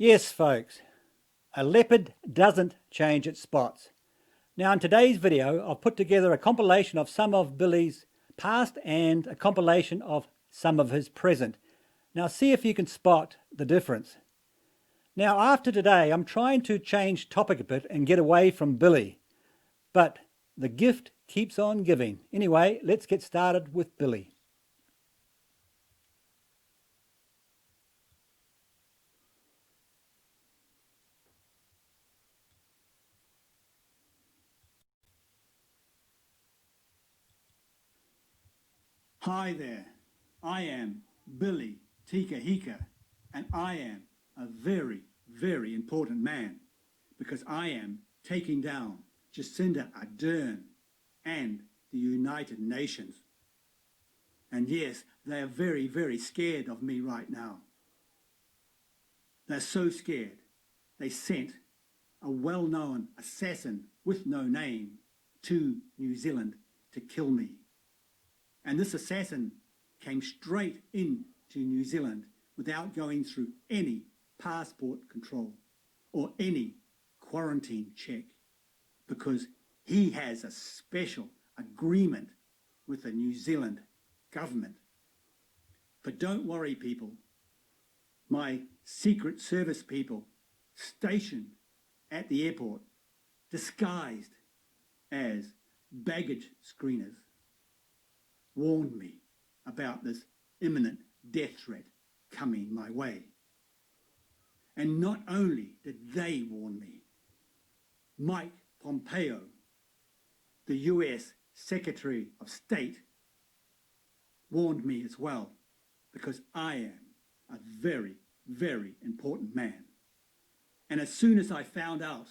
Yes, folks, a leopard doesn't change its spots. Now, in today's video, I've put together a compilation of some of Billy's past and a compilation of some of his present. Now, see if you can spot the difference. Now, after today, I'm trying to change topic a bit and get away from Billy, but the gift keeps on giving. Anyway, let's get started with Billy. Hi there, I am Billy Te Kahika, and I am a very, very important man because I am taking down Jacinda Ardern and the United Nations. And yes, they are very, very scared of me right now. They're so scared, they sent a well-known assassin with no name to New Zealand to kill me. And this assassin came straight into New Zealand without going through any passport control or any quarantine check because he has a special agreement with the New Zealand government. But don't worry, people. My Secret Service people stationed at the airport, disguised as baggage screeners, warned me about this imminent death threat coming my way. And not only did they warn me, Mike Pompeo, the US Secretary of State, warned me as well because I am a very, very important man. And as soon as I found out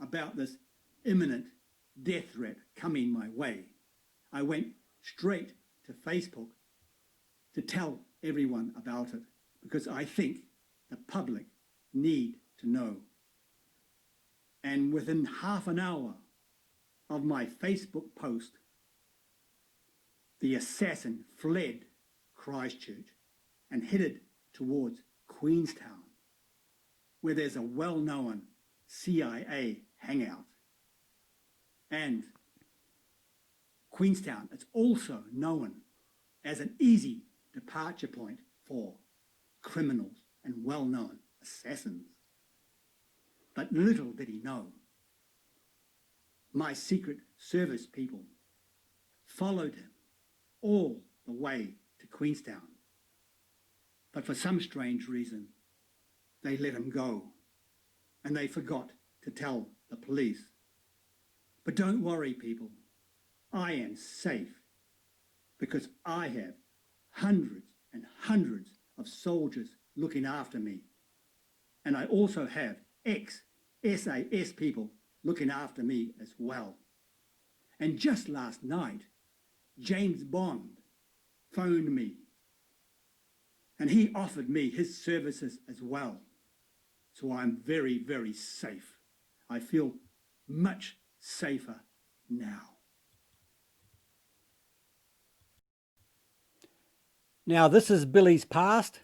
about this imminent death threat coming my way, I went straight to Facebook to tell everyone about it because I think the public need to know. And within half an hour of my Facebook post, the assassin fled Christchurch and headed towards Queenstown, where there's a well-known CIA hangout. And Queenstown is also known as an easy departure point for criminals and well-known assassins. But little did he know, my Secret Service people followed him all the way to Queenstown. But for some strange reason, they let him go and they forgot to tell the police. But don't worry, people. I am safe because I have hundreds and hundreds of soldiers looking after me. And I also have ex-SAS people looking after me as well. And just last night, James Bond phoned me and he offered me his services as well. So I'm very, very safe. I feel much safer now. Now, this is Billy's past.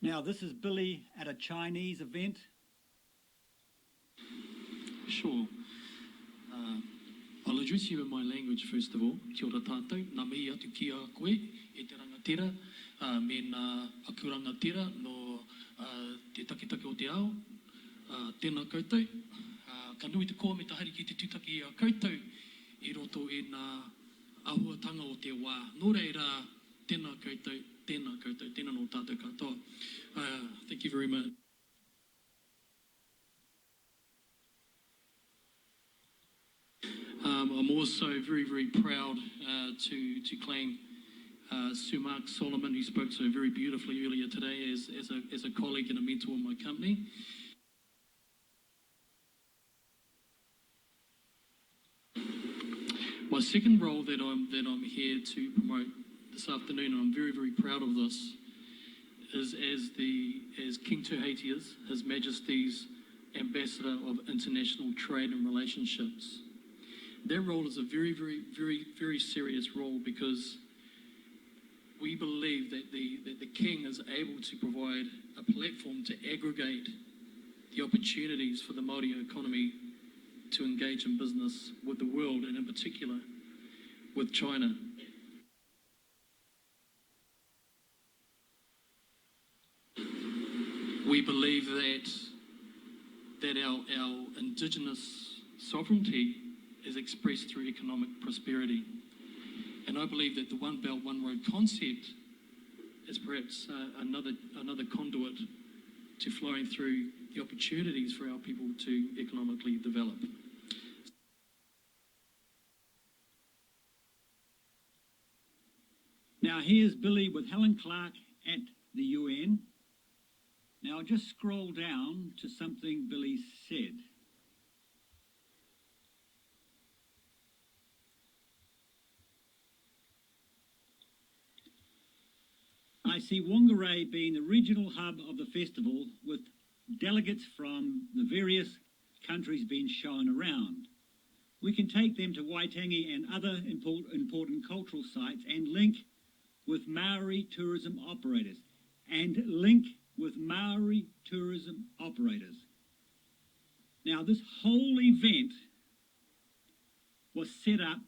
Now, this is Billy at a Chinese event. Sure. I'll address you in my language first of all. Kia ora tātou, nā mihi atu ki a koe, e te rangatira, me nā aku rangatira no te takitaki o te ao. Tēnā koutou, ka nui te koa me ta hari ki te tūtaki a koutou, I roto e nā ahuatanga o te wā. Nō reira, tēnā koutou, tēnā no tātou katoa. Thank you very much. I'm also very, very proud to claim Sir Mark Solomon, who spoke so very beautifully earlier today, as a colleague and a mentor in my company. My second role that I'm here to promote this afternoon, and I'm very, very proud of this, is as King Tuhatia's, His Majesty's Ambassador of International Trade and Relationships. That role is a very, very, very, very serious role because we believe that the king is able to provide a platform to aggregate the opportunities for the Māori economy to engage in business with the world, and in particular with China. We believe that our indigenous sovereignty is expressed through economic prosperity. And I believe that the One Belt, One Road concept is perhaps another conduit to flowing through the opportunities for our people to economically develop. Now here's Billy with Helen Clark at the UN. Now I'll just scroll down to something Billy said. I see Whangarei being the regional hub of the festival, with delegates from the various countries being shown around. We can take them to Waitangi and other important cultural sites and link with Maori tourism operators. Now this whole event was set up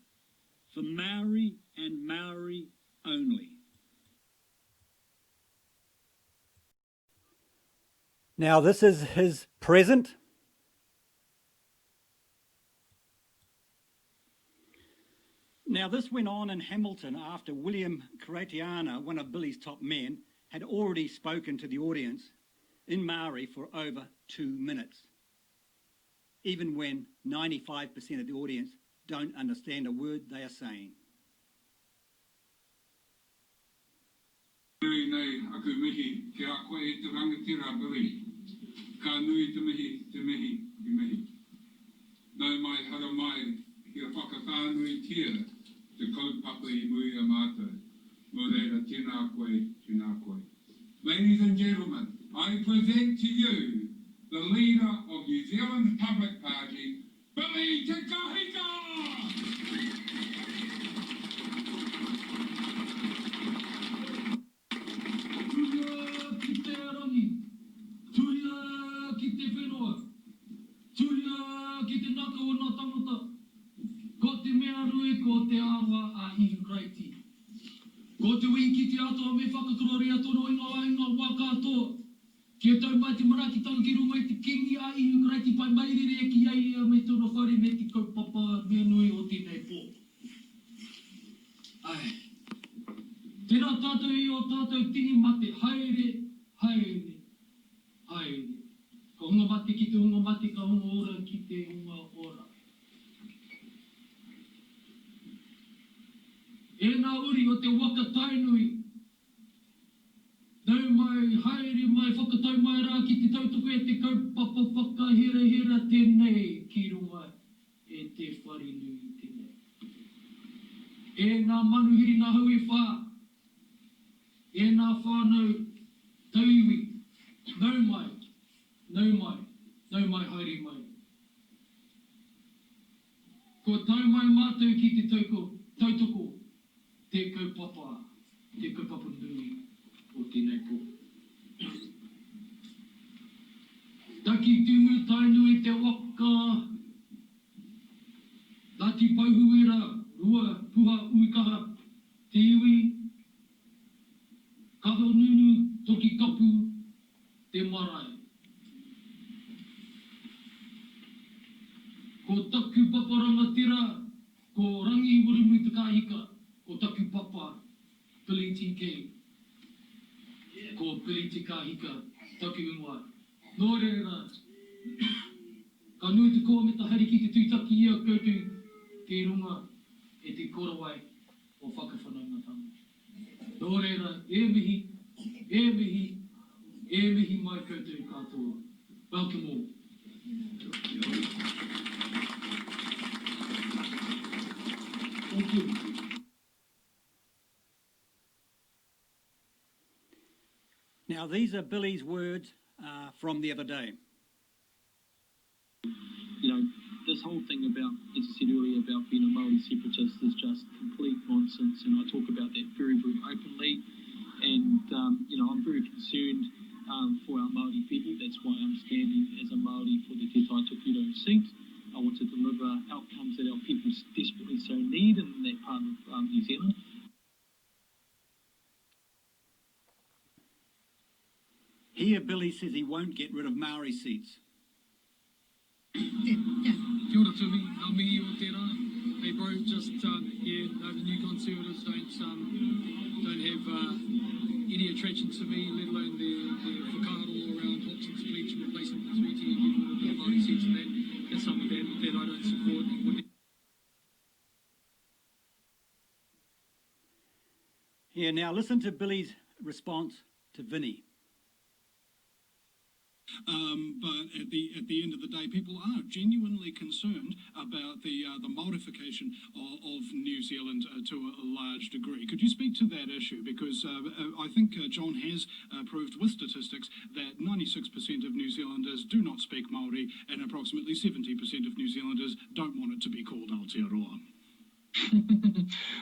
for Maori and Maori only. Now this is his present. Now this went on in Hamilton after William Karatiana, one of Billy's top men, had already spoken to the audience in Maori for over 2 minutes, even when 95% of the audience don't understand a word they are saying. Nei aku mihi ke a koe e te rangatira Billy. Ka nui te mihi. Nau mai hara mai ki a whakawhānui tia te kaupapa I mui a mātou. Mō reira tēnā koe. Ladies and gentlemen, I present to you the leader of New Zealand Public Party, Billy Te Kahika! Ko te wiki te ato me whakakurore ato no inga waka ato. Kia tau mai te maraki tau ki runga I te kingi a I Ukraiti pai mairere ki ai me tono whare me te kaupapa me nui o tēnei pō. Ai. Tēnā tātou I o tātou tini mate haere. Ka hunga mate ki te hunga mate, ka hunga ora ki te hunga ora. E nā uri o te waka tainui. Nau mai, haere mai, whakatau mai rā ki te tautoko e te kaupapa whakahera tēnei ki runga e te wharinui tēnei. E nā manuhiri nā hui whā. E nā whānau tauiwi. Nau mai, haere mai. Ko tau mai mātou ki te tautoko. Te kaupapa nui o tēnei pō. Taki tūmu tainui te waka. Tati pauhuera, rua, puha, uikaha, te iwi. Kaho nunu, toki kapu, te marae. Ko taku papa rangatira, ko rangi wurimu Te Kahika. Ko taku papa, Billy TK. Ko Billy Te Kahika, taku ingoa. Nō reira, ka nui te koa me ta hari ki te tuitaki ia koutou te runga e te korawai o whakawhanaungatanga. Nō reira, e mihi mai koutou katoa. Welcome all. Thank you. Now these are Billy's words from the other day. You know, this this whole thing about, as I said earlier, about being a Māori separatist is just complete nonsense, and I talk about that very, very openly. And, I'm very concerned for our Māori people. That's why I'm standing as a Māori for the Te Kahika seat. I want to deliver outcomes that our people desperately so need in that part of New Zealand. Here, Billy says he won't get rid of Maori seats. Kia ora Tumi, ngā mihi o tērā. Hey bro, just, no, the new Conservatives don't have any attraction to me, let alone their whakaaro around Hobson's Bleach and replacing the 3T and getting rid of the Māori seats and that. That's something that I don't support. Yeah, now listen to Billy's response to Vinny. But at the end of the day, people are genuinely concerned about the Māorification of New Zealand to a large degree. Could you speak to that issue? Because I think John has proved with statistics that 96% of New Zealanders do not speak Māori, and approximately 70% of New Zealanders don't want it to be called Aotearoa.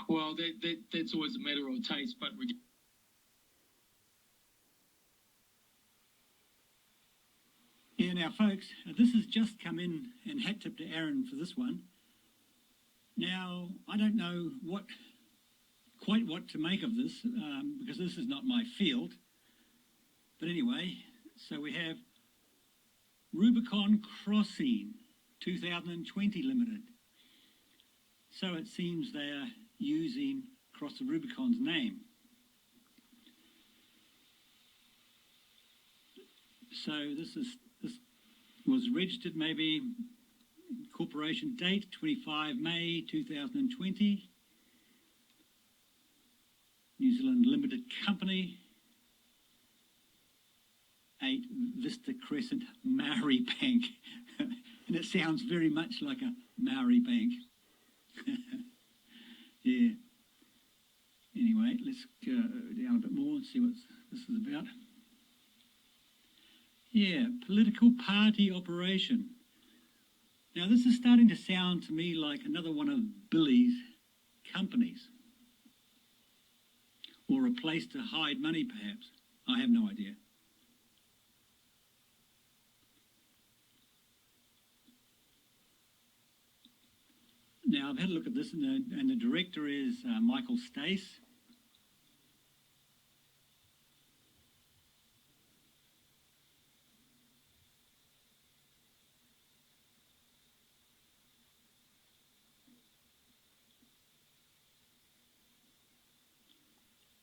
Well, that's always a matter of taste, but Yeah, now folks, this has just come in, and hat tip to Aaron for this one. Now, I don't know quite what to make of this, because this is not my field. But anyway, so we have Rubicon Crossing 2020 Limited. So it seems they are using Cross the Rubicon's name. So this was registered, maybe corporation date 25 May 2020. New Zealand Limited Company, 8 Vista Crescent Maori Bank. And it sounds very much like a Maori bank. Yeah. Anyway, let's go down a bit more and see what this is about. Yeah, political party operation. Now this is starting to sound to me like another one of Billy's companies. Or a place to hide money, perhaps. I have no idea. Now I've had a look at this, and the director is Michael Stace.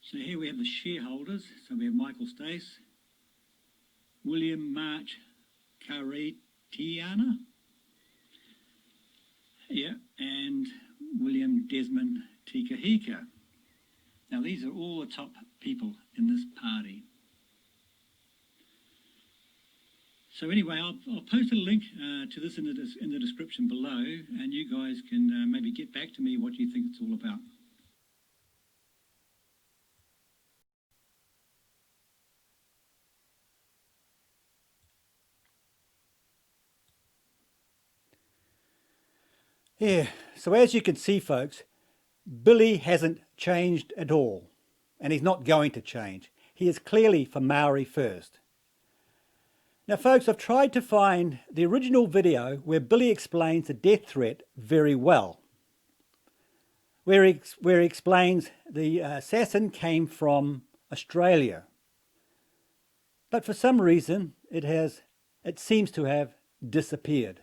So here we have the shareholders. So we have Michael Stace, William March Karetiana, yeah, and William Desmond Te Kahika. Now these are all the top people in this party. So anyway, I'll post a link to this in the description below, and you guys can maybe get back to me what you think it's all about. Yeah, so as you can see, folks, Billy hasn't changed at all, and he's not going to change. He is clearly for Maori first. Now, folks, I've tried to find the original video where Billy explains the death threat very well, where he explains the assassin came from Australia. But for some reason, it seems to have disappeared.